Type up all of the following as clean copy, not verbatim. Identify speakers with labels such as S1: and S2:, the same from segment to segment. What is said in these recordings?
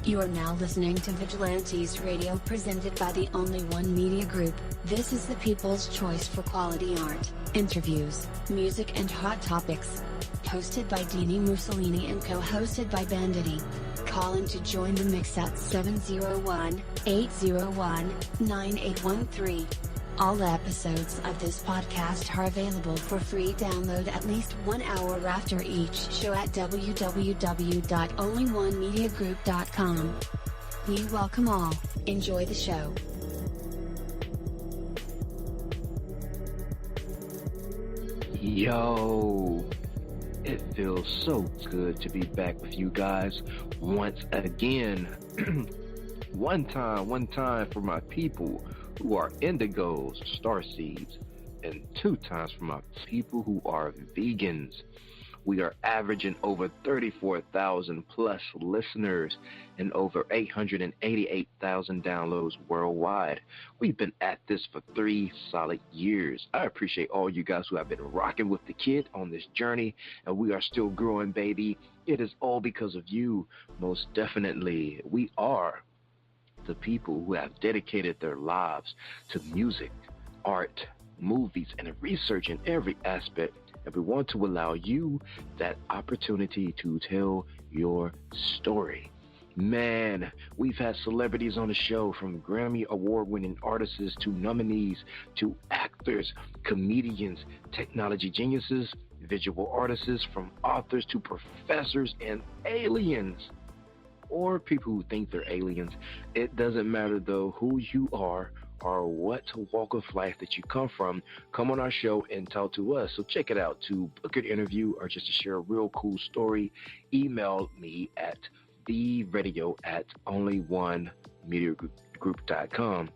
S1: You are now listening to Vigilantes Radio presented by the Only One Media Group. This is the people's choice for quality art, interviews, music and hot topics. Hosted by Dini Mussolini and co-hosted by Banditti. Call in to join the mix at 701-801-9813. All episodes of this podcast are available for free download at least 1 hour after each show at www.onlyonemediagroup.com. We welcome all. Enjoy the show.
S2: Yo, it feels so good to be back with you guys once again. One time for my people who are indigos, starseeds, and 2 times for my people who are vegans. We are averaging over 34,000 plus listeners and over 888,000 downloads worldwide. We've been at this for 3 solid years. I appreciate all you guys who have been rocking with the kid on this journey, and we are still growing, baby. It is all because of you, most definitely. We are the people who have dedicated their lives to music, art, movies, and research in every aspect. And we want to allow you that opportunity to tell your story. Man, we've had celebrities on the show, from Grammy award-winning artists to nominees to actors, comedians, technology geniuses, visual artists, from authors to professors and aliens. Or people who think they're aliens. It doesn't matter though who you are or what walk of life that you come from. Come on our show and talk to us. So check it out. To book an interview or just to share a real cool story, email me at theradio@onlyonemediagroup.com.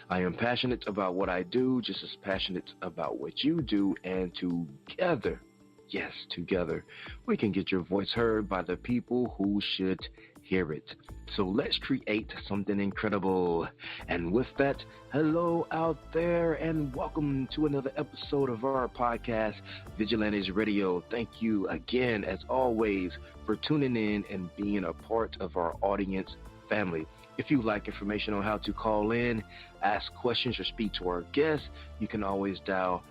S2: I am passionate about what I do, just as passionate about what you do, and together, yes, together, we can get your voice heard by the people who should hear it. So let's create something incredible. And with that, hello out there and welcome to another episode of our podcast, Vigilantes Radio. Thank you again, as always, for tuning in and being a part of our audience family. If you'd like information on how to call in, ask questions, or speak to our guests, you can always dial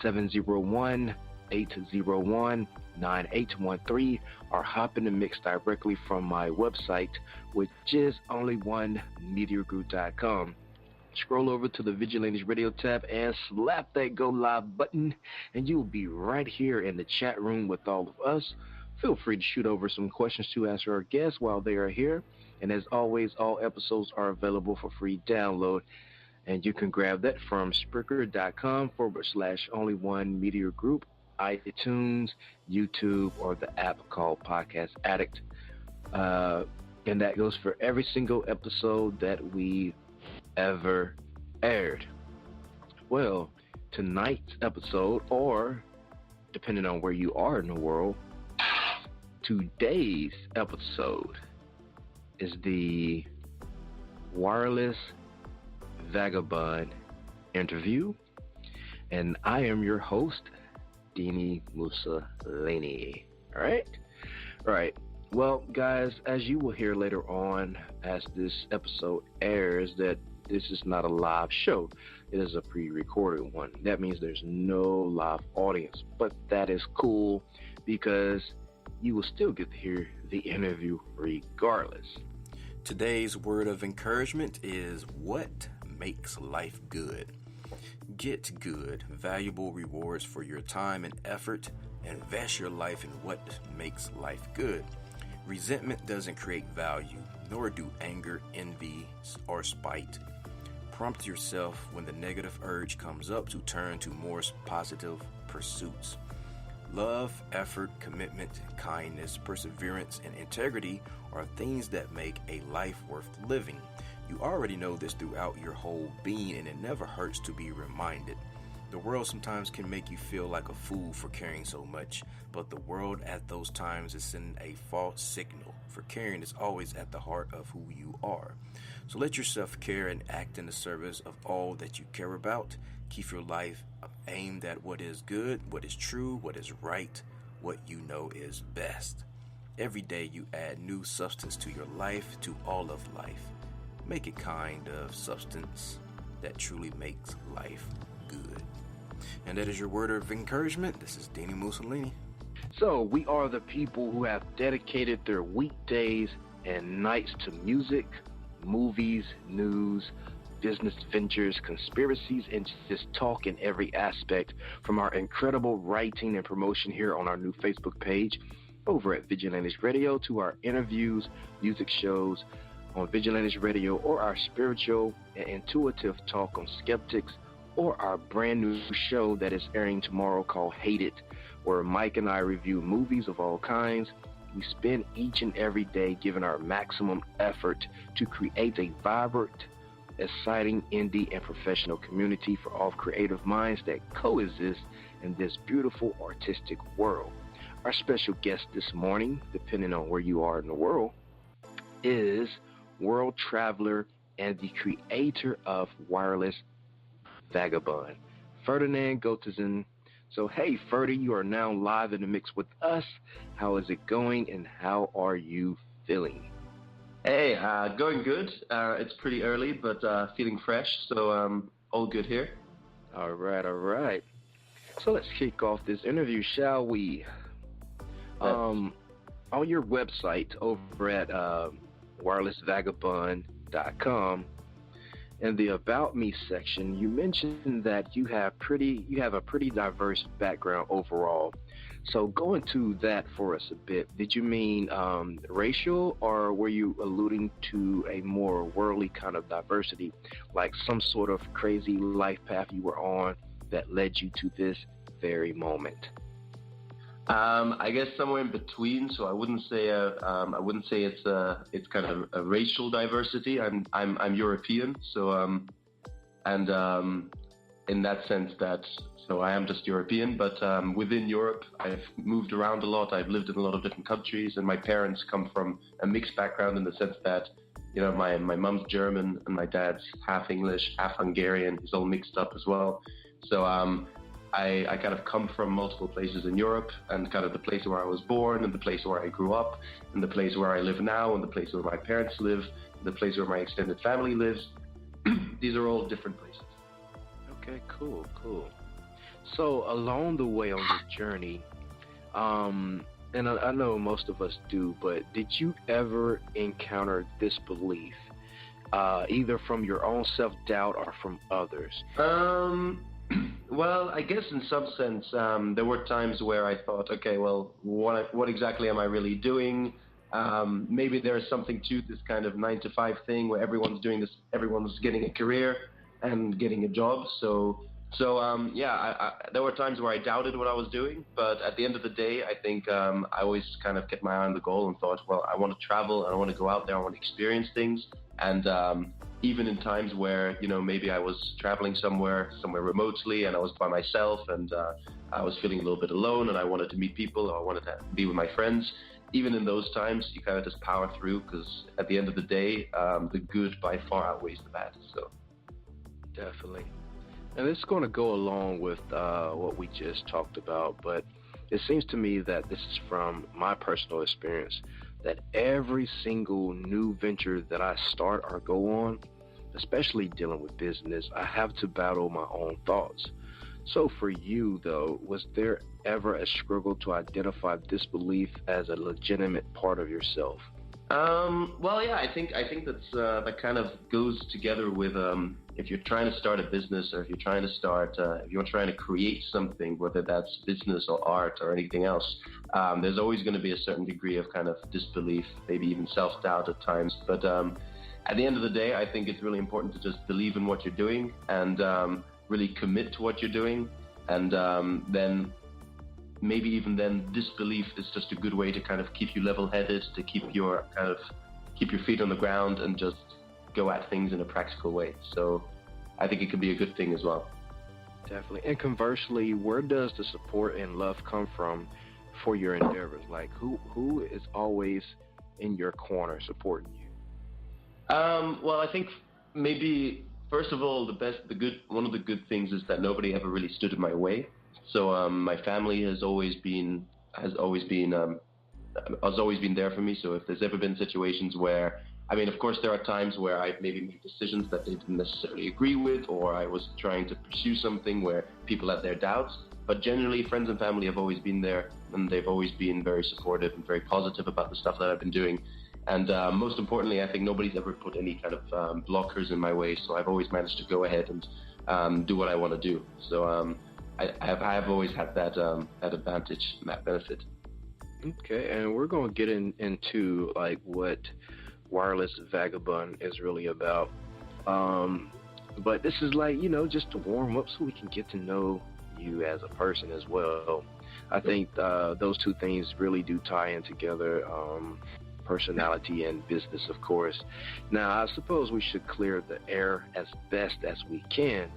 S2: 701-801-9813 or hop in the mix directly from my website, which is onlyonemediagroup.com. Scroll over to the Vigilantes Radio tab and slap that go live button, and you'll be right here in the chat room with all of us. Feel free to shoot over some questions to answer our guests while they are here. And as always, all episodes are available for free download. And you can grab that from Spreaker.com/onlyonemediagroup, iTunes, YouTube, or the app called Podcast Addict. And that goes for every single episode that we ever aired. Well, tonight's episode, or depending on where you are in the world, today's episode is the Wireless Vagabond interview, and I am your host, Dini Mussolini. All right. Well, guys, as you will hear later on as this episode airs, that this is not a live show. It is a pre-recorded one. That means there's no live audience, but that is cool because you will still get to hear the interview regardless.
S3: Today's word of encouragement is what makes life good. Get good, valuable rewards for your time and effort. Invest your life in what makes life good. Resentment doesn't create value, nor do anger, envy, or spite. Prompt yourself when the negative urge comes up to turn to more positive pursuits. Love, effort, commitment, kindness, perseverance, and integrity are things that make a life worth living. You already know this throughout your whole being, and it never hurts to be reminded. The world sometimes can make you feel like a fool for caring so much, but the world at those times is sending a false signal, for caring is always at the heart of who you are. So let yourself care and act in the service of all that you care about. Keep your life aimed at what is good, what is true, what is right, what you know is best. Every day you add new substance to your life, to all of life. Make it kind of substance that truly makes life good. And that is your word of encouragement. This is Danny Mussolini.
S2: So, we are the people who have dedicated their weekdays and nights to music, movies, news, business ventures, conspiracies, and just talk in every aspect, from our incredible writing and promotion here on our new Facebook page over at Vigilantes Radio to our interviews, music shows on Vigilantes Radio, or our spiritual and intuitive talk on skeptics, or our brand new show that is airing tomorrow called Hate It, where Mike and I review movies of all kinds. We spend each and every day giving our maximum effort to create a vibrant, exciting indie and professional community for all creative minds that coexist in this beautiful artistic world. Our special guest this morning, depending on where you are in the world, is world traveler and the creator of wireless Vagabond, Ferdinand Goteson. So, hey, Ferdy, you are now live in the mix with us. How is it going, and how are you feeling?
S4: Hey, going good. It's pretty early, but feeling fresh, so all good here.
S2: All right. So let's kick off this interview, shall we? On your website over at wirelessvagabond.com, in the About Me section, you mentioned that you have a pretty diverse background overall. So go into that for us a bit. Did you mean racial, or were you alluding to a more worldly kind of diversity, like some sort of crazy life path you were on that led you to this very moment?
S4: I guess somewhere in between. So I wouldn't say it's kind of a racial diversity. I'm European, so in that sense so I am just European. But within Europe, I've moved around a lot. I've lived in a lot of different countries, and my parents come from a mixed background in the sense that, you know, my mom's German and my dad's half English, half Hungarian. He's all mixed up as well. So I kind of come from multiple places in Europe, and kind of the place where I was born, and the place where I grew up, and the place where I live now, and the place where my parents live, and the place where my extended family lives. These are all different places.
S2: Okay, cool. So along the way on your journey, and I know most of us do, but did you ever encounter disbelief, either from your own self-doubt or from others?
S4: Well, I guess in some sense, there were times where I thought, okay, well, what exactly am I really doing? Maybe there's something to this kind of 9-to-5 thing where everyone's doing this, everyone's getting a career and getting a job. So there were times where I doubted what I was doing, but at the end of the day, I think I always kind of kept my eye on the goal and thought, well, I want to travel and I want to go out there, I want to experience things. And even in times where, you know, maybe I was traveling somewhere remotely and I was by myself and I was feeling a little bit alone and I wanted to meet people or I wanted to be with my friends, even in those times, you kind of just power through, because at the end of the day, the good by far outweighs the bad. So,
S2: definitely. And it's going to go along with what we just talked about, but it seems to me that this is from my personal experience, that every single new venture that I start or go on, especially dealing with business, I have to battle my own thoughts. So for you, though, was there ever a struggle to identify disbelief as a legitimate part of yourself?
S4: Well, yeah, I think that kind of goes together with if you're trying to start a business, or if you're trying to create something, whether that's business or art or anything else, there's always going to be a certain degree of kind of disbelief, maybe even self-doubt at times. But at the end of the day, I think it's really important to just believe in what you're doing and really commit to what you're doing, and then maybe even then disbelief is just a good way to kind of keep you level-headed, to keep your feet on the ground and just go at things in a practical way. So I think it could be a good thing as well.
S2: Definitely. And conversely, where does the support and love come from for your endeavors? Like who is always in your corner supporting you?
S4: Well, I think maybe first of all, one of the good things is that nobody ever really stood in my way. So my family has always been has always been there for me. So if there's ever been situations where, I mean, of course, there are times where I've maybe made decisions that they didn't necessarily agree with, or I was trying to pursue something where people had their doubts. But generally, friends and family have always been there, and they've always been very supportive and very positive about the stuff that I've been doing. And most importantly, I think nobody's ever put any kind of blockers in my way. So I've always managed to go ahead and do what I want to do. So I have always had that advantage and that benefit.
S2: Okay, and we're going to get into like what Wireless Vagabond is really about. But this is like, just to warm up so we can get to know you as a person as well. I think those two things really do tie in together, personality and business, of course. Now, I suppose we should clear the air as best as we can.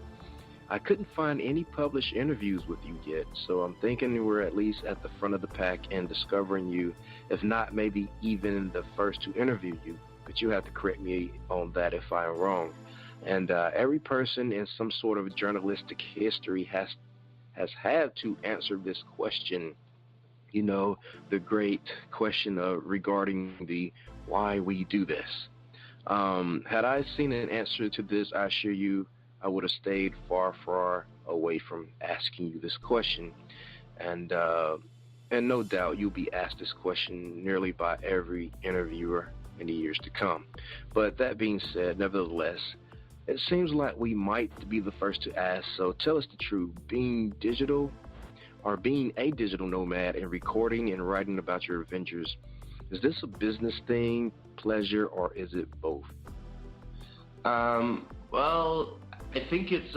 S2: I couldn't find any published interviews with you yet, so I'm thinking we're at least at the front of the pack in discovering you, if not maybe even the first to interview you. But you have to correct me on that if I'm wrong. And every person in some sort of journalistic history has had to answer this question, the great question regarding the why we do this. Had I seen an answer to this, I assure you I would have stayed far, far away from asking you this question. And no doubt you'll be asked this question nearly by every interviewer in the years to come. But that being said, nevertheless, it seems like we might be the first to ask, so tell us the truth. Being a digital nomad and recording and writing about your adventures, is this a business thing, pleasure, or is it both?
S4: Well, I think it's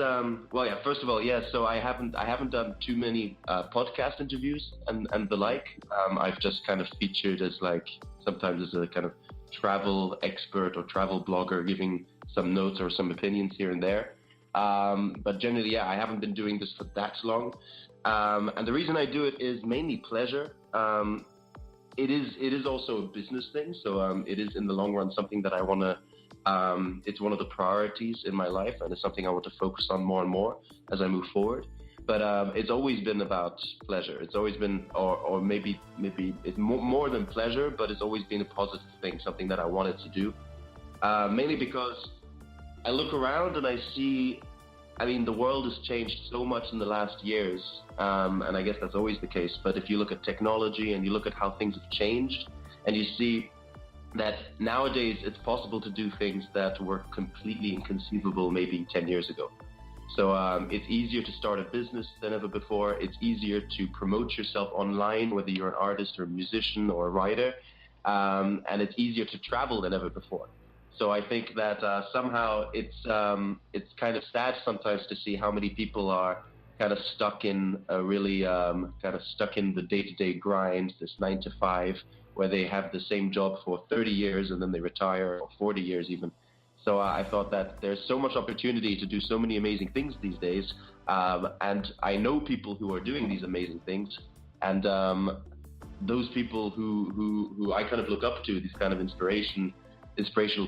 S4: first of all, so I haven't done too many podcast interviews and the like. I've just kind of featured as like sometimes as a kind of travel expert or travel blogger, giving some notes or some opinions here and there. But generally, I haven't been doing this for that long. And the reason I do it is mainly pleasure. It is also a business thing, so it is in the long run something that I want to. It's one of the priorities in my life, and it's something I want to focus on more and more as I move forward. But it's always been about pleasure. It's always been, or maybe it's more than pleasure, but it's always been a positive thing, something that I wanted to do. Mainly because I look around and I see, the world has changed so much in the last years, and I guess that's always the case. But if you look at technology and you look at how things have changed, and you see that nowadays it's possible to do things that were completely inconceivable maybe 10 years ago. So it's easier to start a business than ever before. It's easier to promote yourself online, whether you're an artist or a musician or a writer, and it's easier to travel than ever before. So I think that somehow it's kind of sad sometimes to see how many people are kind of stuck in the day-to-day grind, this 9 to 5, where they have the same job for 30 years and then they retire, or 40 years even. So I thought that there's so much opportunity to do so many amazing things these days, and I know people who are doing these amazing things, and those people who I kind of look up to, these kind of inspirational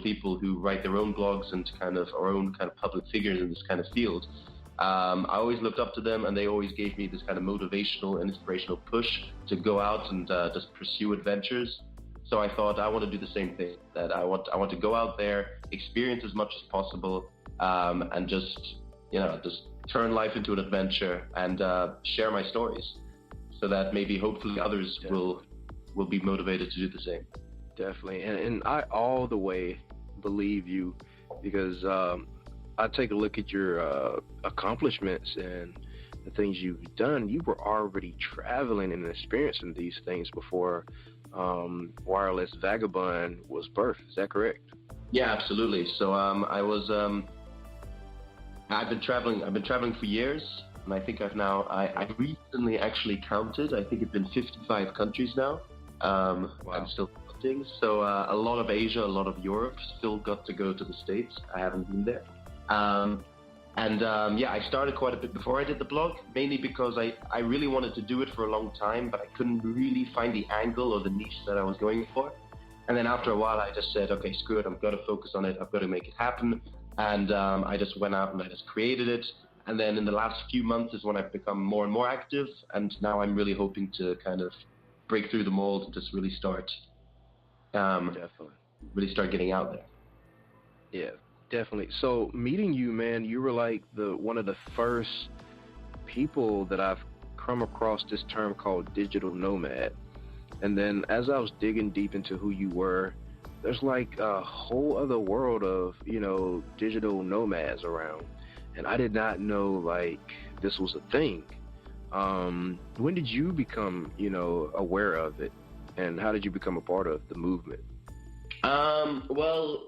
S4: people who write their own blogs and kind of our own kind of public figures in this kind of field. I always looked up to them, and they always gave me this kind of motivational and inspirational push to go out and just pursue adventures. So I thought I want to do the same thing. That I want to go out there, experience as much as possible, and just turn life into an adventure and share my stories, so that maybe hopefully others will be motivated to do the same.
S2: Definitely, and I all the way believe you, because I take a look at your accomplishments and the things you've done. You were already traveling and experiencing these things before Wireless Vagabond was birthed. Is that correct?
S4: Yeah, absolutely. So I've been traveling for years, and I think I recently actually counted. I think it's been 55 countries now.
S2: Wow.
S4: I'm still counting. So a lot of Asia, a lot of Europe. Still got to go to the States. I haven't been there. I started quite a bit before I did the blog, mainly because I really wanted to do it for a long time, but I couldn't really find the angle or the niche that I was going for. And then after a while, I just said, okay, screw it. I've got to focus on it. I've got to make it happen. And I just went out and I just created it. And then in the last few months is when I've become more and more active. And now I'm really hoping to kind of break through the mold and just really start
S2: Definitely.
S4: getting out there.
S2: Yeah, definitely. So meeting you, man, you were like one of the first people that I've come across this term called digital nomad. And then as I was digging deep into who you were, there's like a whole other world of, digital nomads around. And I did not know like this was a thing. When did you become, aware of it? And how did you become a part of the movement?
S4: Well,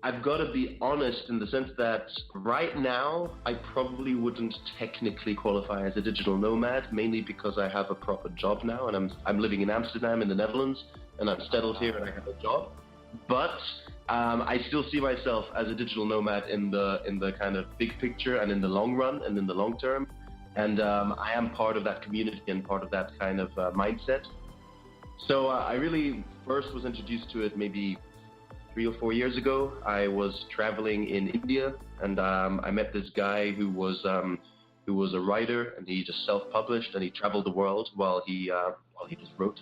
S4: I've got to be honest in the sense that right now I probably wouldn't technically qualify as a digital nomad, mainly because I have a proper job now, and I'm living in Amsterdam in the Netherlands, and I'm settled here and I have a job. But I still see myself as a digital nomad in the kind of big picture and in the long run and in the long term, and I am part of that community and part of that kind of mindset. So I really first was introduced to it maybe 3 or 4 years ago. I was traveling in India, and I met this guy who was a writer, and he just self-published, and he traveled the world while he just wrote.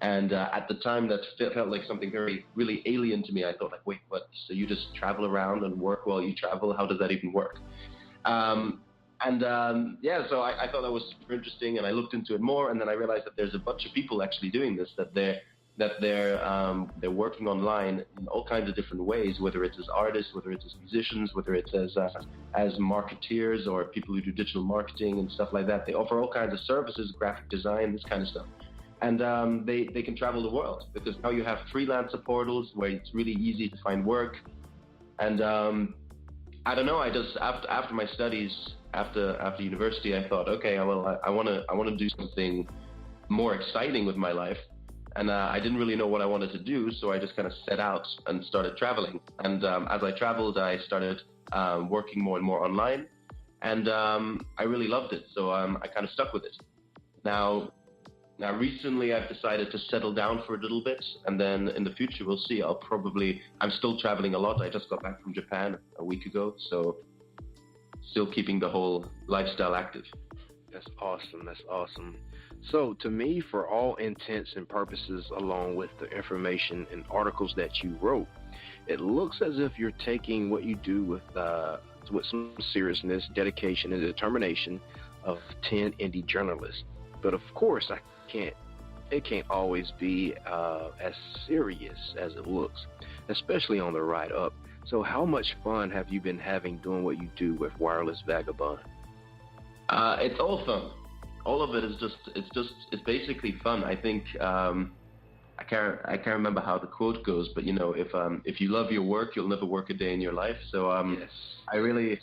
S4: And at the time, that felt like something really alien to me. I thought, like, wait, what? So you just travel around and work while you travel? How does that even work? So I thought that was super interesting, and I looked into it more, and then I realized that there's a bunch of people actually doing this, that they're working online in all kinds of different ways, whether it's as artists, whether it's as musicians, whether it's as marketeers or people who do digital marketing and stuff like that. They offer all kinds of services, graphic design, this kind of stuff. And they can travel the world, because now you have freelancer portals where it's really easy to find work. And I don't know, I just, after my studies, after university, I thought, okay, well, I want to do something more exciting with my life. And I didn't really know what I wanted to do, so I just kind of set out and started traveling. And as I traveled, I started working more and more online, and I really loved it. So I kind of stuck with it. Now recently, I've decided to settle down for a little bit, and then in the future, we'll see. I'm still traveling a lot. I just got back from Japan a week ago, so still keeping the whole lifestyle active.
S2: That's awesome. That's awesome. So to me, for all intents and purposes, along with the information and articles that you wrote, it looks as if you're taking what you do with some seriousness, dedication, and determination of 10 indie journalists. But of course, it can't always be as serious as it looks, especially on the ride up. So how much fun have you been having doing what you do with Wireless Vagabond?
S4: It's all fun. All of it is it's basically fun. I think I can't remember how the quote goes, but if you love your work, you'll never work a day in your life. So
S2: yes.
S4: I really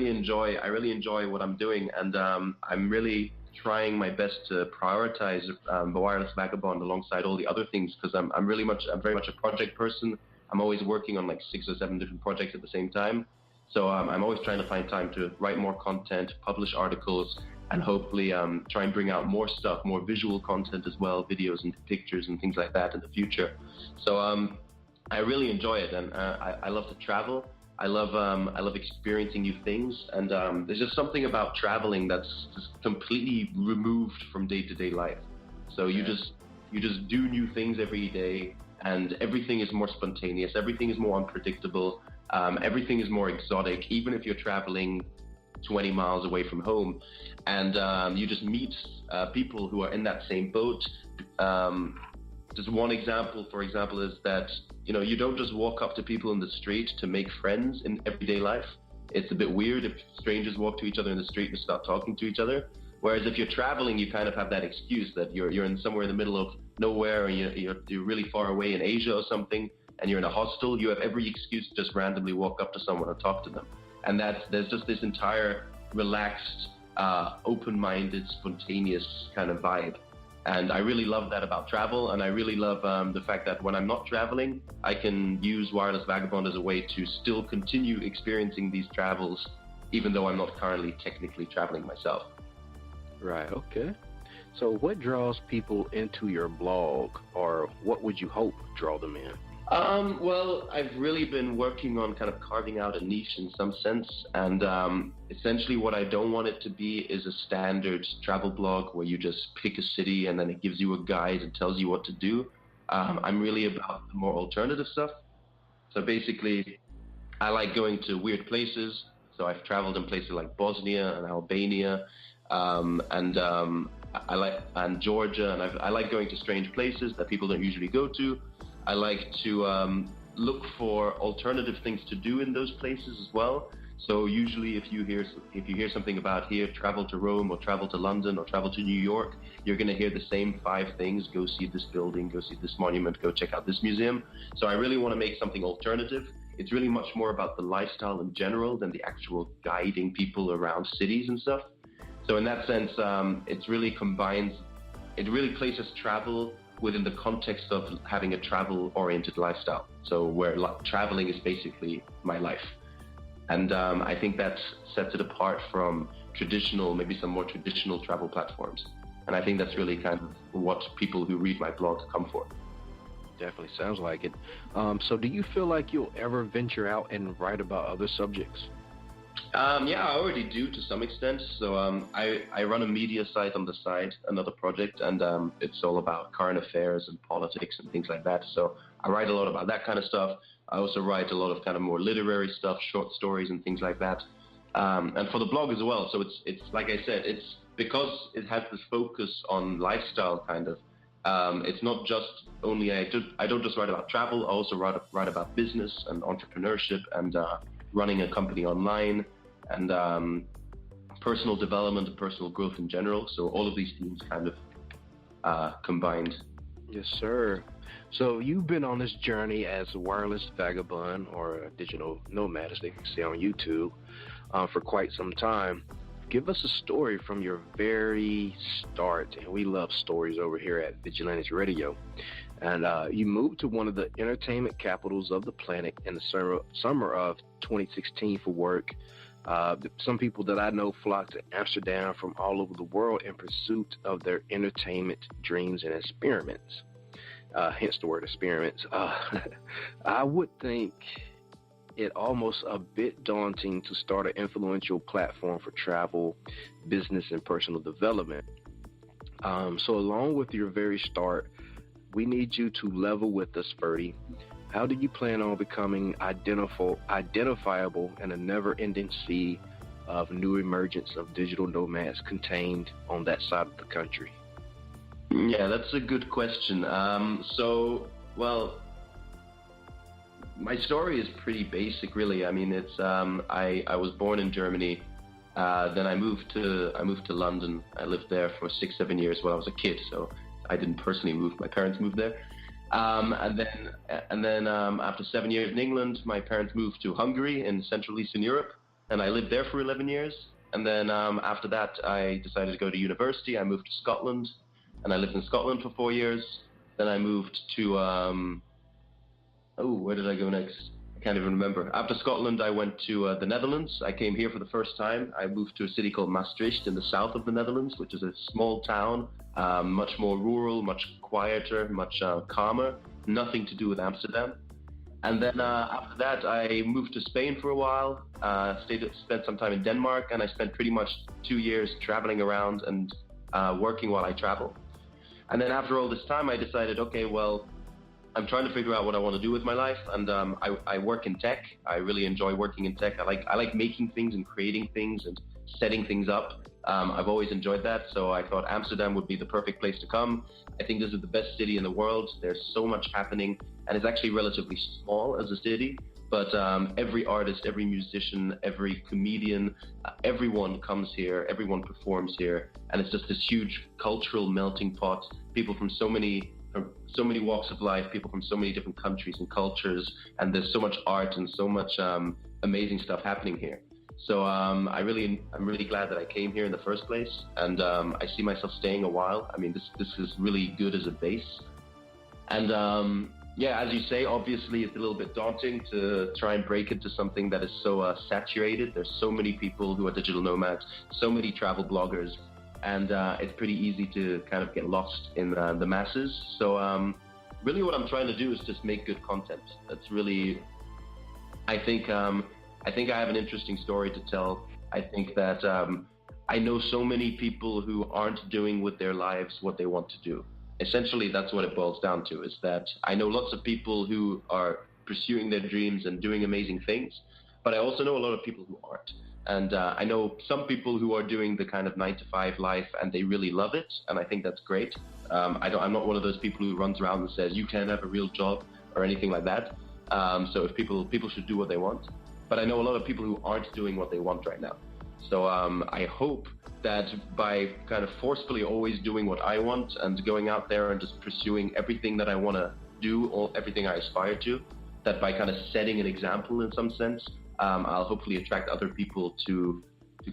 S4: enjoy what I'm doing, and I'm really trying my best to prioritize the Wireless Vagabond alongside all the other things, because I'm very much a project person. I'm always working on like 6 or 7 different projects at the same time. So I'm always trying to find time to write more content, publish articles, and hopefully try and bring out more stuff, more visual content as well, videos and pictures and things like that in the future. So I really enjoy it, and I love to travel. I love experiencing new things, and there's just something about traveling that's just completely removed from day-to-day life. So you just do new things every day, and everything is more spontaneous, everything is more unpredictable, everything is more exotic, even if you're traveling 20 miles away from home, and you just meet people who are in that same boat. Just one example, for example, is that you don't just walk up to people in the street to make friends in everyday life. It's a bit weird if strangers walk to each other in the street and start talking to each other. Whereas if you're traveling, you kind of have that excuse that you're in somewhere in the middle of nowhere, and you're really far away in Asia or something, and you're in a hostel. You have every excuse to just randomly walk up to someone and talk to them. And there's just this entire relaxed, open-minded, spontaneous kind of vibe. And I really love that about travel, and I really love the fact that when I'm not traveling, I can use Wireless Vagabond as a way to still continue experiencing these travels, even though I'm not currently technically traveling myself.
S2: Right, okay. So what draws people into your blog, or what would you hope draw them in?
S4: Well, I've really been working on kind of carving out a niche in some sense, and essentially what I don't want it to be is a standard travel blog where you just pick a city and then it gives you a guide and tells you what to do. I'm really about the more alternative stuff. So basically, I like going to weird places. So I've traveled in places like Bosnia and Albania, and Georgia, and I like going to strange places that people don't usually go to. I like to look for alternative things to do in those places as well. So usually, if you hear something about here, travel to Rome or travel to London or travel to New York, you're going to hear the same 5 things: go see this building, go see this monument, go check out this museum. So I really want to make something alternative. It's really much more about the lifestyle in general than the actual guiding people around cities and stuff. So in that sense, it really places travel within the context of having a travel-oriented lifestyle. So where traveling is basically my life. And I think that sets it apart from maybe some more traditional travel platforms. And I think that's really kind of what people who read my blog come for.
S2: Definitely sounds like it. So do you feel like you'll ever venture out and write about other subjects?
S4: Yeah, I already do to some extent. So I run a media site on the side, another project, and it's all about current affairs and politics and things like that. So I write a lot about that kind of stuff. I also write a lot of kind of more literary stuff, short stories and things like that. And for the blog as well. So it's like I said, it's because it has this focus on lifestyle kind of. It's not just only I don't just write about travel. I also write about business and entrepreneurship and running a company online and personal development and personal growth in general. So all of these themes kind of combined.
S2: Yes, sir. So you've been on this journey as a wireless vagabond or a digital nomad, as they can see on YouTube, for quite some time. Give us a story from your very start, and we love stories over here at Vigilantes Radio. And you moved to one of the entertainment capitals of the planet in the summer of 2016 for work. Some people that I know flock to Amsterdam from all over the world in pursuit of their entertainment dreams and experiments. Hence the word experiments. I would think it almost a bit daunting to start an influential platform for travel, business, and personal development. So along with your very start, we need you to level with us, Ferdy. How do you plan on becoming identifiable in a never-ending sea of new emergence of digital nomads contained on that side of the country?
S4: Yeah, that's a good question. My story is pretty basic, really. I mean, it's I was born in Germany. Then I moved to London. I lived there for 6-7 years when I was a kid. So I didn't personally move. My parents moved there. And then after 7 years in England, my parents moved to Hungary in Central Eastern Europe, and I lived there for 11 years. And then after that, I decided to go to university. I moved to Scotland, and I lived in Scotland for 4 years. Then I moved to where did I go next? I can't even remember. After Scotland, I went to the Netherlands. I came here for the first time. I moved to a city called Maastricht in the south of the Netherlands, which is a small town, much more rural, much quieter, much calmer, nothing to do with Amsterdam. And then after that, I moved to Spain for a while, spent some time in Denmark, and I spent pretty much 2 years traveling around and working while I travel. And then after all this time, I decided, okay, well, I'm trying to figure out what I want to do with my life, and I work in tech. I really enjoy working in tech. I like making things and creating things and setting things up. I've always enjoyed that, so I thought Amsterdam would be the perfect place to come. I think this is the best city in the world. There's so much happening, and it's actually relatively small as a city, but every artist, every musician, every comedian, everyone comes here, everyone performs here, and it's just this huge cultural melting pot. People from so many walks of life, people from so many different countries and cultures, and there's so much art and so much amazing stuff happening here. So I'm really glad that I came here in the first place, and I see myself staying a while. I mean, this is really good as a base. And as you say, obviously it's a little bit daunting to try and break into something that is so saturated. There's so many people who are digital nomads, so many travel bloggers, and it's pretty easy to kind of get lost in the masses. So really what I'm trying to do is just make good content. That's really, I think I have an interesting story to tell. I think that I know so many people who aren't doing with their lives what they want to do. Essentially, that's what it boils down to, is that I know lots of people who are pursuing their dreams and doing amazing things, but I also know a lot of people who aren't. And I know some people who are doing the kind of 9-to-5 life and they really love it, and I think that's great. I'm not one of those people who runs around and says, you can't have a real job or anything like that. So if people should do what they want. But I know a lot of people who aren't doing what they want right now. So I hope that by kind of forcefully always doing what I want and going out there and just pursuing everything that I want to do, or everything I aspire to, that by kind of setting an example in some sense, I'll hopefully attract other people to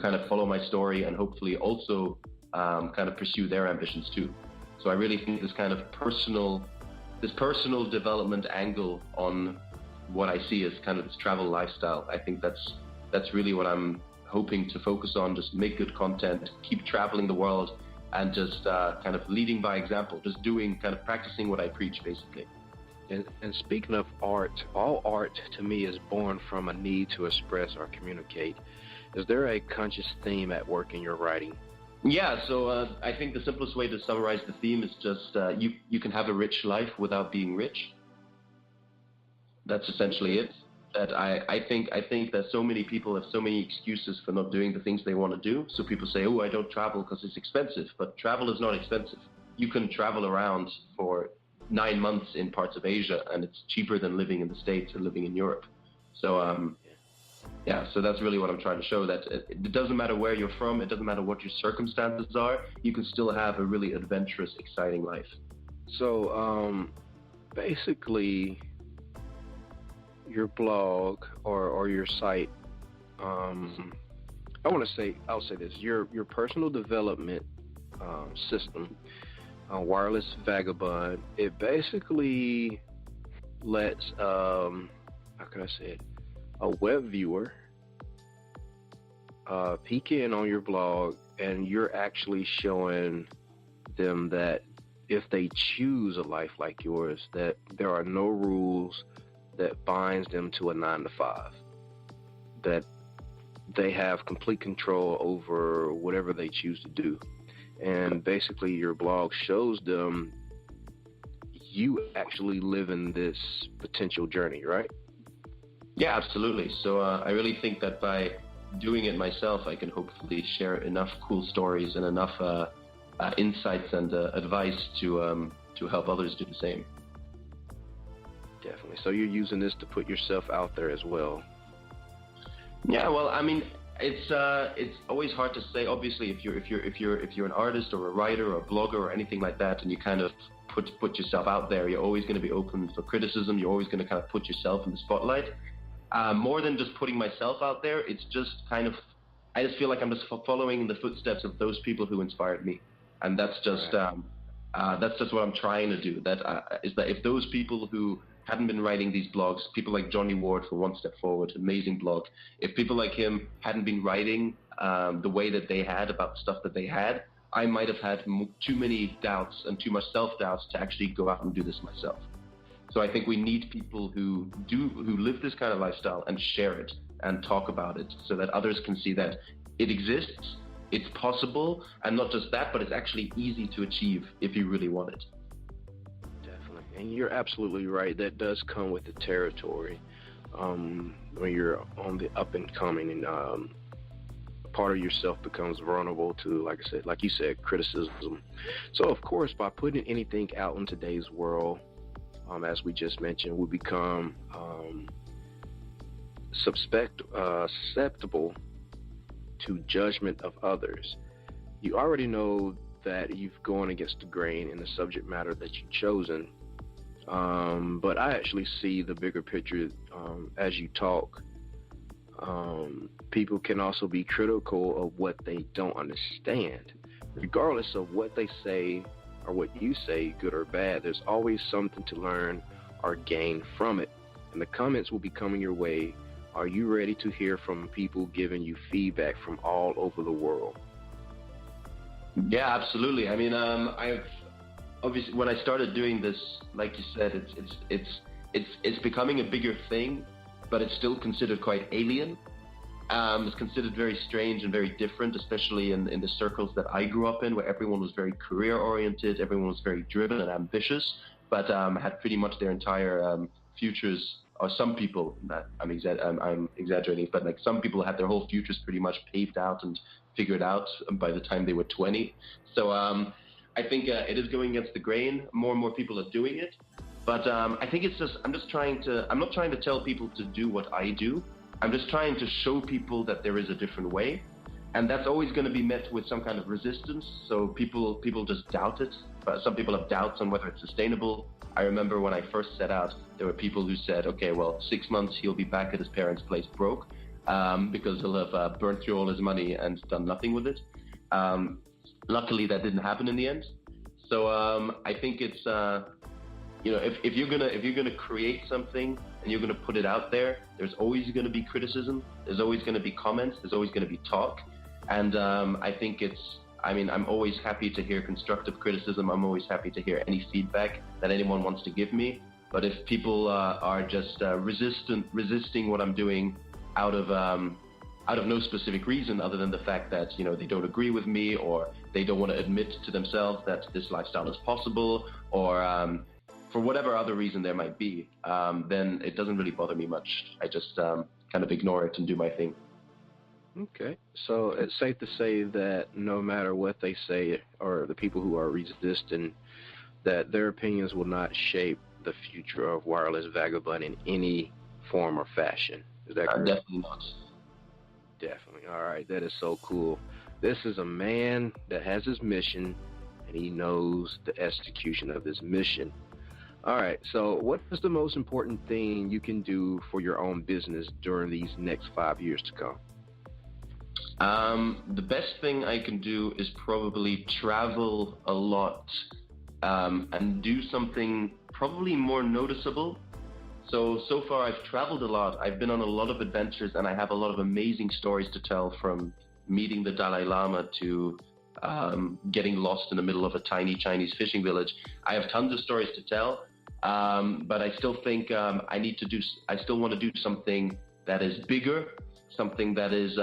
S4: kind of follow my story and hopefully also kind of pursue their ambitions too. So I really think this kind of personal development angle on what I see as kind of this travel lifestyle, I think that's really what I'm hoping to focus on. Just make good content, keep traveling the world, and just kind of leading by example, just practicing what I preach, basically.
S2: And speaking of art, all art to me is born from a need to express or communicate. Is there a conscious theme at work in your writing?
S4: Yeah, so I think the simplest way to summarize the theme is just you can have a rich life without being rich. That's essentially it. That I think that so many people have so many excuses for not doing the things they want to do. So people say, oh, I don't travel because it's expensive. But travel is not expensive. You can travel around for 9 months in parts of Asia, and it's cheaper than living in the States or living in Europe. So so that's really what I'm trying to show, that it doesn't matter where you're from, it doesn't matter what your circumstances are, you can still have a really adventurous, exciting life.
S2: So basically, your blog or your site, I'll say this, your personal development system, Wireless Vagabond, it basically lets, how can I say it, a web viewer peek in on your blog, and you're actually showing them that if they choose a life like yours, that there are no rules that binds them to a 9-to-5, that they have complete control over whatever they choose to do. And basically your blog shows them you actually living this potential journey, right?
S4: Yeah, absolutely. So I really think that by doing it myself, I can hopefully share enough cool stories and enough insights and advice to help others do the same.
S2: Definitely. So you're using this to put yourself out there as well.
S4: Yeah, well, I mean, it's always hard to say. Obviously, if you're an artist or a writer or a blogger or anything like that, and you kind of put yourself out there, you're always going to be open for criticism. You're always going to kind of put yourself in the spotlight. More than just putting myself out there, it's just kind of, I just feel like I'm just following in the footsteps of those people who inspired me, and that's just what I'm trying to do. Is that if those people who hadn't been writing these blogs, people like Johnny Ward for One Step Forward, amazing blog, if people like him hadn't been writing the way that they had about the stuff that they had, I might have had too many doubts and too much self-doubts to actually go out and do this myself. So I think we need people who live this kind of lifestyle and share it and talk about it so that others can see that it exists, it's possible, and not just that, but it's actually easy to achieve if you really want it.
S2: Definitely. And you're absolutely right. That does come with the territory when you're on the up and coming, and part of yourself becomes vulnerable to, like you said, criticism. So of course, by putting anything out in today's world, as we just mentioned, we become susceptible to judgment of others. You already know that you've gone against the grain in the subject matter that you've chosen, but I actually see the bigger picture as you talk. People can also be critical of what they don't understand. Regardless of what they say or what you say, good or bad, there's always something to learn or gain from it. And the comments will be coming your way. Are you ready to hear from people giving you feedback from all over the world?
S4: Yeah, absolutely. I mean, obviously when I started doing this, like you said, it's becoming a bigger thing, but it's still considered quite alien. It's considered very strange and very different, especially in the circles that I grew up in, where everyone was very career-oriented, everyone was very driven and ambitious, but had pretty much their entire futures, or some people, I'm exaggerating, but like some people had their whole futures pretty much paved out and figured out by the time they were 20. So I think it is going against the grain. More and more people are doing it. But I think I'm not trying to tell people to do what I do. I'm just trying to show people that there is a different way. And that's always going to be met with some kind of resistance. So people just doubt it. But some people have doubts on whether it's sustainable. I remember when I first set out, there were people who said, okay, well, 6 months he'll be back at his parents' place broke because he'll have burnt through all his money and done nothing with it. Luckily, that didn't happen in the end. So I think it's, if you're gonna create something and you're gonna put it out there, there's always gonna be criticism. There's always gonna be comments. There's always gonna be talk. And I think I'm always happy to hear constructive criticism. I'm always happy to hear any feedback that anyone wants to give me. But if people are just resisting what I'm doing out of no specific reason other than the fact that, they don't agree with me, or they don't want to admit to themselves that this lifestyle is possible, or for whatever other reason there might be, then it doesn't really bother me much. I just kind of ignore it and do my thing.
S2: Okay, so it's safe to say that no matter what they say, or the people who are resisting, that their opinions will not shape the future of Wireless Vagabond in any form or fashion. Is that correct?
S4: Definitely not.
S2: Definitely. All right, that is so cool. This is a man that has his mission, and he knows the execution of his mission. All right, so what is the most important thing you can do for your own business during these next 5 years to come?
S4: The best thing I can do is probably travel a lot and do something probably more noticeable. So far I've traveled a lot. I've been on a lot of adventures, and I have a lot of amazing stories to tell, from meeting the Dalai Lama to getting lost in the middle of a tiny Chinese fishing village. I have tons of stories to tell, but I still think I still want to do something that is bigger, something that is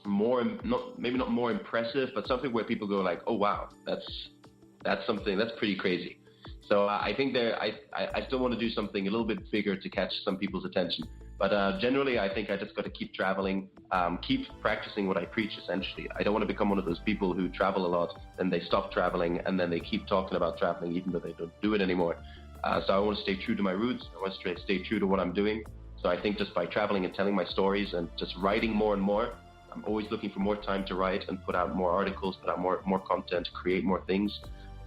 S4: maybe not more impressive, but something where people go like, oh wow, that's something that's pretty crazy. So I think I still want to do something a little bit bigger to catch some people's attention. But generally, I think I just got to keep traveling, keep practicing what I preach, essentially. I don't want to become one of those people who travel a lot, and they stop traveling, and then they keep talking about traveling even though they don't do it anymore. So I want to stay true to my roots. I want to stay true to what I'm doing. So I think just by traveling and telling my stories and just writing more and more, I'm always looking for more time to write and put out more articles, put out more content, create more things.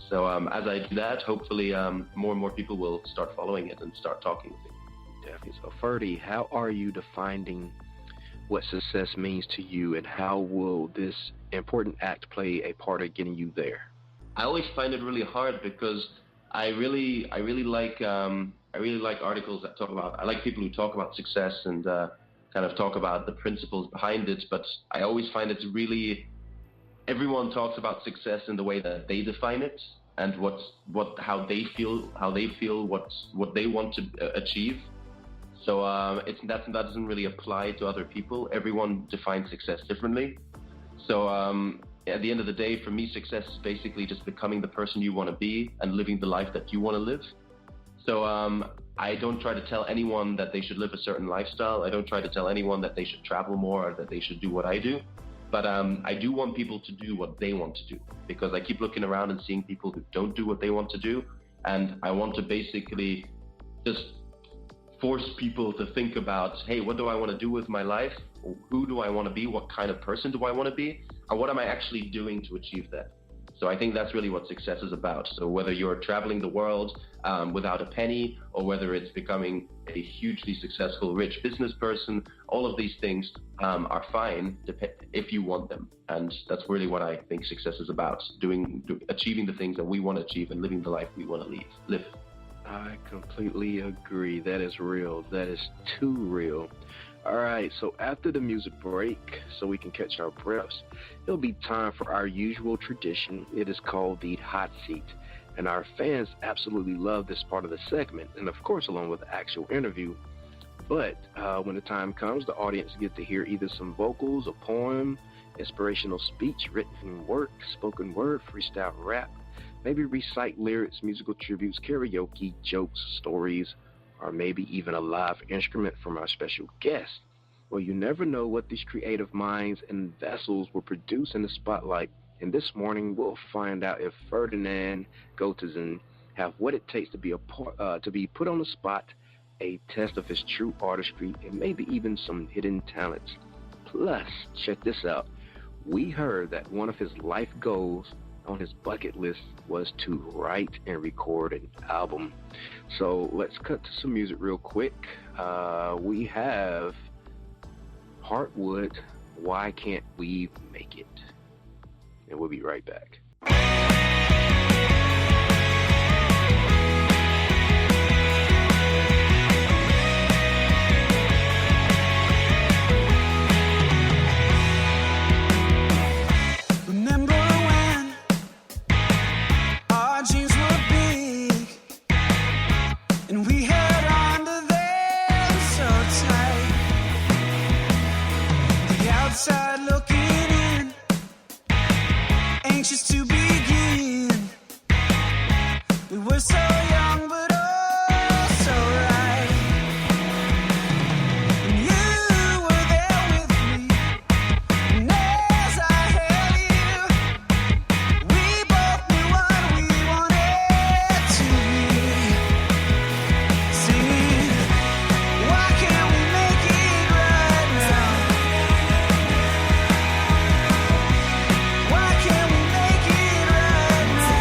S4: So as I do that, hopefully more and more people will start following it and start talking with me.
S2: Definitely. So Ferdy, how are you defining what success means to you, and how will this important act play a part of getting you there?
S4: I always find it really hard because I really like articles that talk about. I like people who talk about success and kind of talk about the principles behind it. But I always find it's really, everyone talks about success in the way that they define it, and how they feel what they want to achieve. So that doesn't really apply to other people. Everyone defines success differently. So at the end of the day, for me, success is basically just becoming the person you want to be and living the life that you want to live. So I don't try to tell anyone that they should live a certain lifestyle. I don't try to tell anyone that they should travel more or that they should do what I do. But I do want people to do what they want to do, because I keep looking around and seeing people who don't do what they want to do. And I want to basically just force people to think about, hey, what do I want to do with my life? Who do I want to be? What kind of person do I want to be? And what am I actually doing to achieve that? So I think that's really what success is about. So whether you're traveling the world without a penny, or whether it's becoming a hugely successful, rich business person, all of these things are fine if you want them. And that's really what I think success is about, achieving the things that we want to achieve and living the life we want to live.
S2: I completely agree. That is real. That is too real. All right, so after the music break, so we can catch our breaths, it'll be time for our usual tradition. It is called the hot seat. And our fans absolutely love this part of the segment, and of course, along with the actual interview. But when the time comes, the audience get to hear either some vocals, a poem, inspirational speech, written work, spoken word, freestyle rap, maybe recite lyrics, musical tributes, karaoke, jokes, stories, or maybe even a live instrument from our special guest. Well, you never know what these creative minds and vessels will produce in the spotlight. And this morning, we'll find out if Ferdinand Goteson have what it takes to be to be put on the spot, a test of his true artistry, and maybe even some hidden talents. Plus, check this out. We heard that one of his life goals on his bucket list was to write and record an album. So let's cut to some music real quick. We have Heartwood, Why Can't We Make It? And we'll be right back.
S5: Remember when our dreams were big and we held on to them so tight? The outside looking in, anxious to begin. We were so young but oh so right. And you were there with me, and as I held you, we both knew what we wanted to be. Singing, why can't we make it right now? Why can't we make it right now?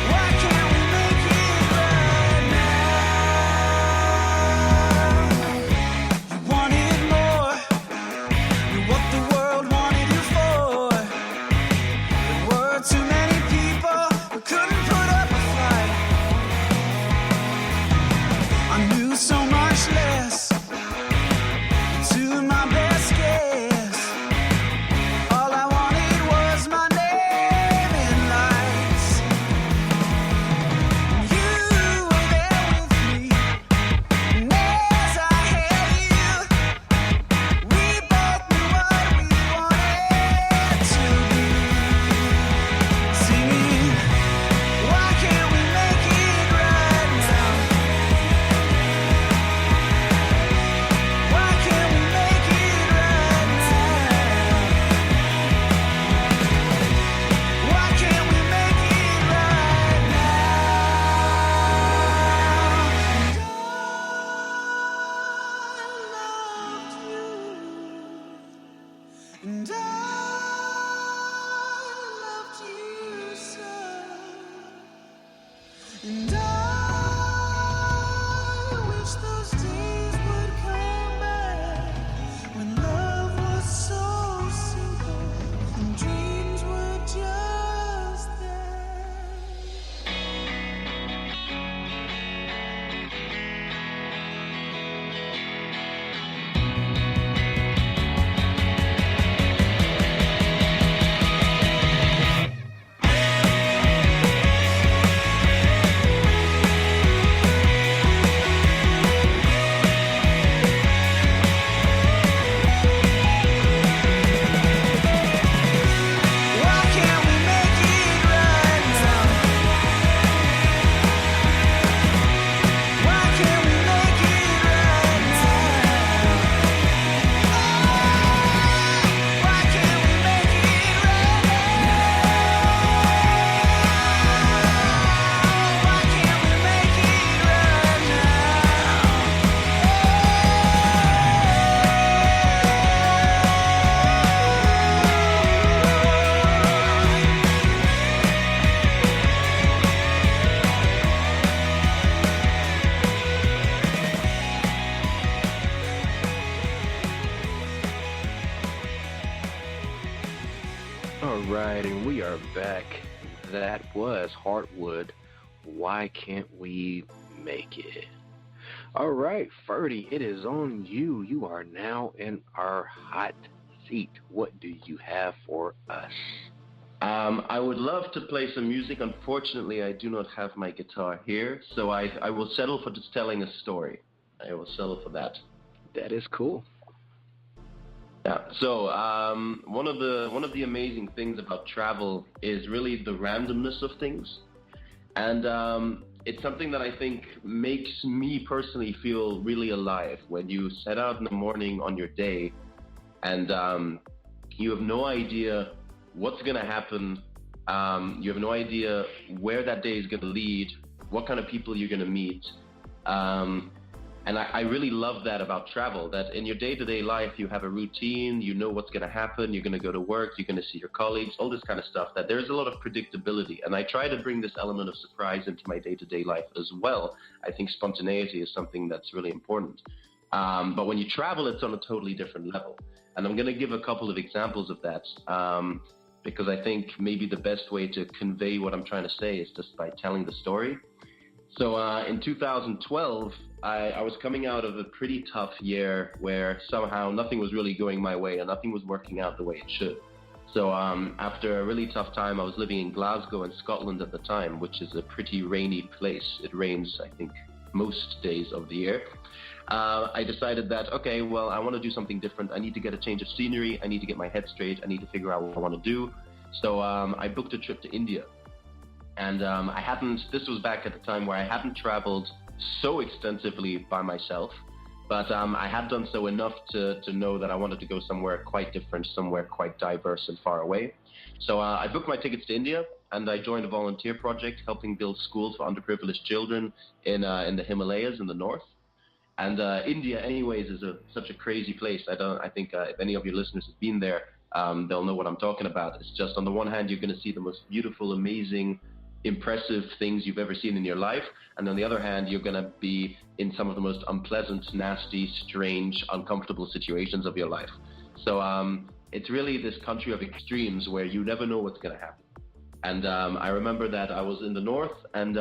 S5: Why can't we make it right now? You wanted more than what the world wanted you for. There were too many people who couldn't put up a fight. I knew so much less, to my best guess. All I wanted was my name in lights. You were there with me, and as I held you, we both knew what we wanted to be. Singing, why can't we make it right now? Why can't we make it right now? Why can't we make it right now? And I loved you so. And I wish those days would come back when love was so simple and dreams were just that. Why can't we make it right now? Why can't we make it right now? Why can't we make it right now? Why can't we make it right
S2: All right, and we are back. That was Heartwood, Why Can't We Make It? All right, Ferdy, it is on you. You are now in our hot seat. What do you have for us?
S4: I would love to play some music. Unfortunately, I do not have my guitar here, so I will settle for just telling a story. I will settle for that.
S2: That is cool.
S4: Yeah. So one of the amazing things about travel is really the randomness of things, and it's something that I think makes me personally feel really alive. When you set out in the morning on your day, and you have no idea what's going to happen. You have no idea where that day is going to lead, what kind of people you're going to meet. And I really love that about travel, that in your day-to-day life, you have a routine, you know what's going to happen, you're going to go to work, you're going to see your colleagues, all this kind of stuff, that there's a lot of predictability. And I try to bring this element of surprise into my day-to-day life as well. I think spontaneity is something that's really important. But when you travel, it's on a totally different level. And I'm going to give a couple of examples of that. Because I think maybe the best way to convey what I'm trying to say is just by telling the story. So in 2012, I was coming out of a pretty tough year where somehow nothing was really going my way and nothing was working out the way it should. So after a really tough time, I was living in Glasgow in Scotland at the time, which is a pretty rainy place. It rains, I think, most days of the year. I decided that, okay, well, I want to do something different. I need to get a change of scenery. I need to get my head straight. I need to figure out what I want to do. So I booked a trip to India. And this was back at the time where I hadn't traveled so extensively by myself, but I had done so enough to know that I wanted to go somewhere quite different, somewhere quite diverse and far away. So I booked my tickets to India, and I joined a volunteer project helping build schools for underprivileged children in the Himalayas in the north. And India, anyways, is such a crazy place. I think if any of your listeners have been there, they'll know what I'm talking about. It's just, on the one hand, you're going to see the most beautiful, amazing, impressive things you've ever seen in your life. And on the other hand, you're going to be in some of the most unpleasant, nasty, strange, uncomfortable situations of your life. So it's really this country of extremes where you never know what's going to happen. And I remember that I was in the north, and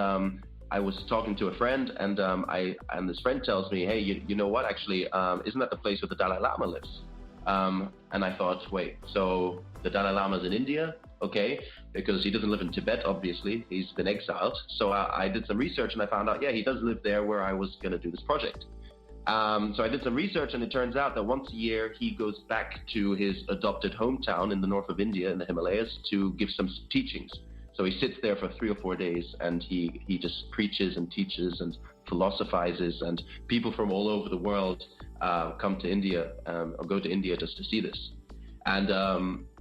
S4: I was talking to a friend, and this friend tells me, hey, you know what, actually, isn't that the place where the Dalai Lama lives? And I thought, wait, so the Dalai Lama's in India? Okay, because he doesn't live in Tibet, obviously. He's been exiled. So I did some research, and I found out, yeah, he does live there where I was going to do this project. So I did some research, and it turns out that once a year he goes back to his adopted hometown in the north of India, in the Himalayas, to give some teachings. So he sits there for 3 or 4 days, and he just preaches and teaches and philosophizes, and people from all over the world come to India or go to India just to see this. And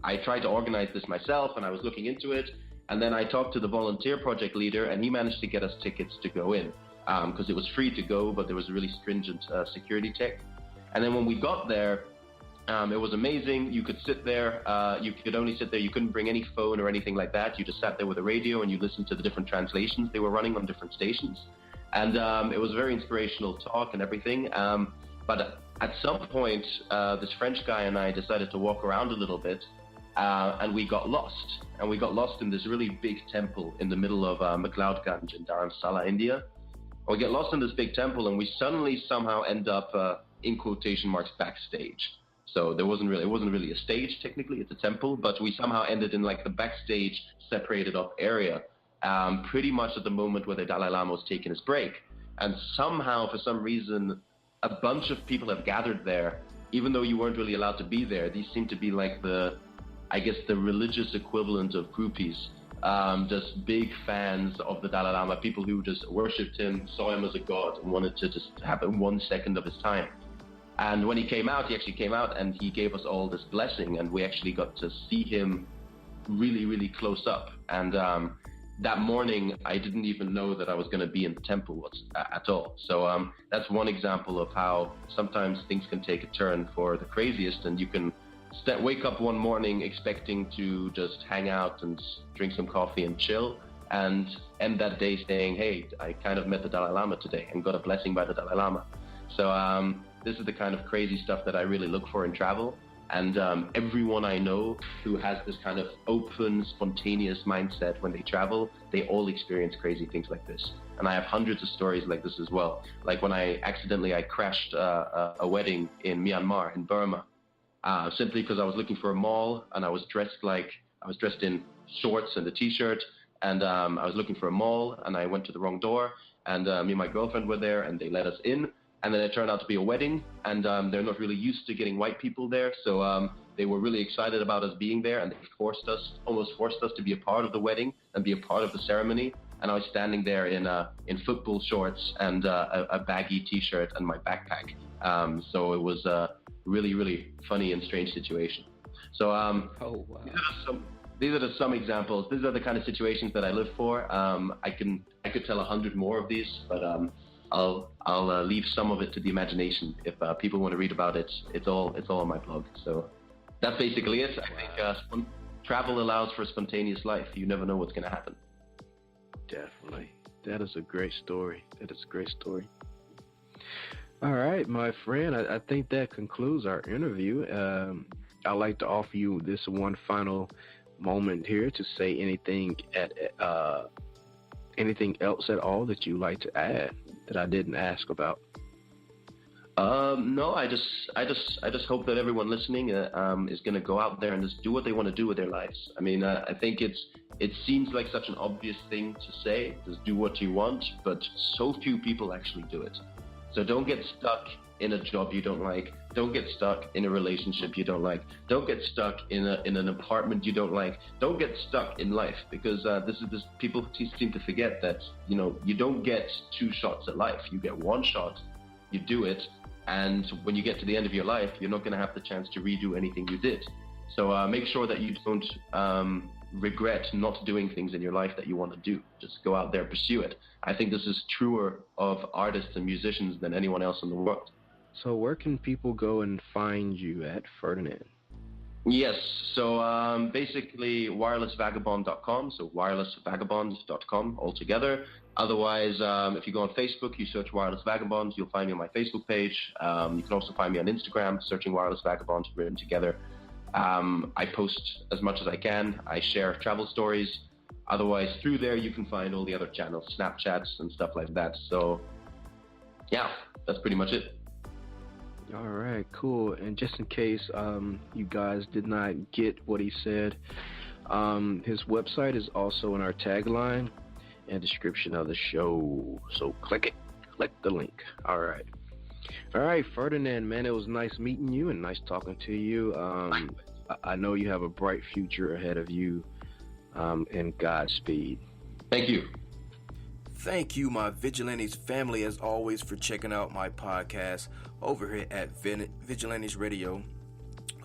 S4: I tried to organize this myself, and I was looking into it, and then I talked to the volunteer project leader, and he managed to get us tickets to go in because it was free to go, but there was a really stringent security check. And then when we got there, it was amazing. You could sit there. You could only sit there. You couldn't bring any phone or anything like that. You just sat there with a radio, and you listened to the different translations they were running on different stations. And it was a very inspirational talk and everything. But at some point, this French guy and I decided to walk around a little bit, and we got lost. And we got lost in this really big temple in the middle of McLeodganj in Dharamsala, India. We get lost in this big temple, and we suddenly somehow end up, in quotation marks, backstage. So it wasn't really a stage, technically. It's a temple, but we somehow ended in like the backstage separated up area, pretty much at the moment where the Dalai Lama was taking his break. And somehow, for some reason, a bunch of people have gathered there, even though you weren't really allowed to be there. These seem to be like the religious equivalent of groupies, just big fans of the Dalai Lama, people who just worshipped him, saw him as a god, and wanted to just have 1 second of his time. And when he actually came out, and he gave us all this blessing, and we actually got to see him really, really close up. And that morning, I didn't even know that I was going to be in the temple at all. So that's one example of how sometimes things can take a turn for the craziest, and you can wake up one morning expecting to just hang out and drink some coffee and chill, and end that day saying, hey, I kind of met the Dalai Lama today and got a blessing by the Dalai Lama. So this is the kind of crazy stuff that I really look for in travel. And everyone I know who has this kind of open, spontaneous mindset when they travel, they all experience crazy things like this. And I have hundreds of stories like this as well. Like when I crashed a wedding in Myanmar, in Burma, simply because I was looking for a mall, and I was dressed in shorts and a t-shirt, and I was looking for a mall, and I went to the wrong door, and me and my girlfriend were there, and they let us in, and then it turned out to be a wedding, and they're not really used to getting white people there, so they were really excited about us being there, and they almost forced us to be a part of the wedding and be a part of the ceremony. And I was standing there in football shorts and a baggy t-shirt and my backpack. So it was a really, really funny and strange situation. So
S2: Oh, wow.
S4: these are some examples. These are the kind of situations that I live for. I could tell 100 more of these, but I'll leave some of it to the imagination. If people want to read about it, it's all on my blog. So that's basically it. I think travel allows for a spontaneous life. You never know what's going to happen.
S2: Definitely. That is a great story. All right, my friend, I think that concludes our interview. I'd like to offer you this one final moment here to say anything else at all that you'd like to add that I didn't ask about.
S4: No, I just hope that everyone listening is going to go out there and just do what they want to do with their lives. I mean, I think it seems like such an obvious thing to say, just do what you want, but so few people actually do it. So don't get stuck in a job you don't like. Don't get stuck in a relationship you don't like. Don't get stuck in an apartment you don't like. Don't get stuck in life, because people seem to forget that, you don't get two shots at life. You get one shot, you do it, and when you get to the end of your life, you're not going to have the chance to redo anything you did. So make sure that you don't regret not doing things in your life that you want to do. Just go out there, pursue it. I think this is truer of artists and musicians than anyone else in the world.
S2: So where can people go and find you at, Ferdinand?
S4: Yes, so basically wirelessvagabond.com, so wirelessvagabond.com altogether. Otherwise, if you go on Facebook, you search Wireless Vagabond, you'll find me on my Facebook page. You can also find me on Instagram, searching Wireless Vagabond, written together. I post as much as I can. I share travel stories. Otherwise, through there, you can find all the other channels, Snapchats and stuff like that. So, yeah, that's pretty much it.
S2: All right, cool. And just in case you guys did not get what he said, his website is also in our tagline and description of the show. So click the link. All right, Ferdinand, man, it was nice meeting you and nice talking to you. I know you have a bright future ahead of you, and Godspeed.
S4: Thank you.
S3: Thank you, my Vigilantes family, as always, for checking out my podcast over here at Vigilantes Radio.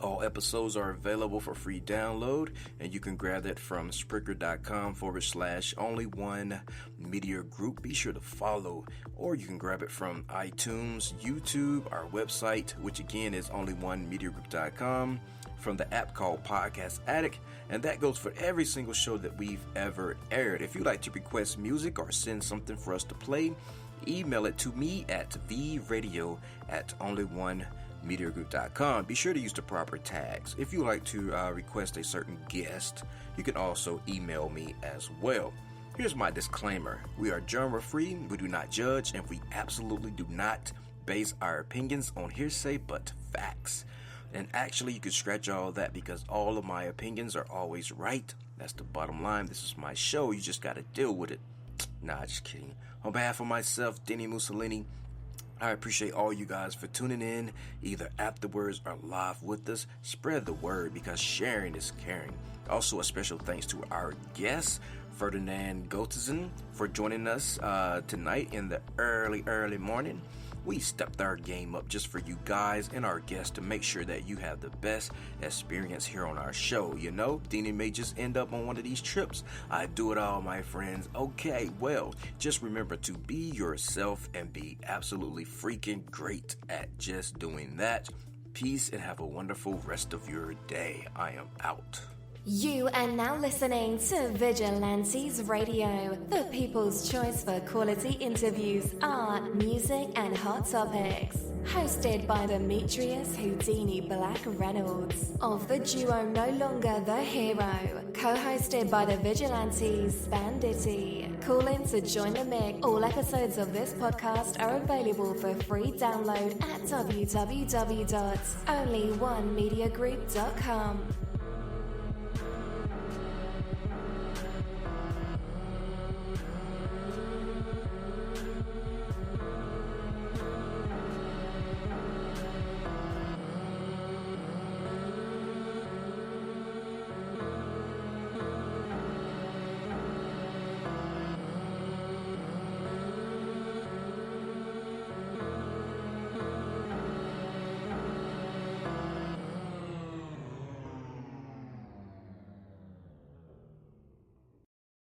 S3: All episodes are available for free download, and you can grab that from Spreaker.com/only1media group. Be sure to follow, or you can grab it from iTunes, YouTube, our website, which again is only1mediagroup.com, from the app called Podcast Addict, and that goes for every single show that we've ever aired. If you'd like to request music or send something for us to play, email it to me at vradio@only1mediagroup.com. Be sure to use the proper tags. If you'd like to request a certain guest, you can also email me as well. Here's my disclaimer. We are genre free, we do not judge, and we absolutely do not base our opinions on hearsay but facts. And actually, you can scratch all that, because all of my opinions are always right. That's the bottom line. This is my show. You just got to deal with it. Nah, just kidding. On behalf of myself, Denny Mussolini, I appreciate all you guys for tuning in, either afterwards or live with us. Spread the word, because sharing is caring. Also, a special thanks to our guest, Ferdinand Gotizen, for joining us tonight in the early morning. We stepped our game up just for you guys and our guests to make sure that you have the best experience here on our show. You know, Deanie may just end up on one of these trips. I do it all, my friends. Okay, well, just remember to be yourself and be absolutely freaking great at just doing that. Peace and have a wonderful rest of your day. I am out.
S6: You are now listening to Vigilantes Radio, the people's choice for quality interviews, art, music, and hot topics. Hosted by Demetrius Houdini Black Reynolds, of the duo No Longer the Hero. Co-hosted by the Vigilantes Banditti. Call in to join the mix. All episodes of this podcast are available for free download at www.onlyonemediagroup.com.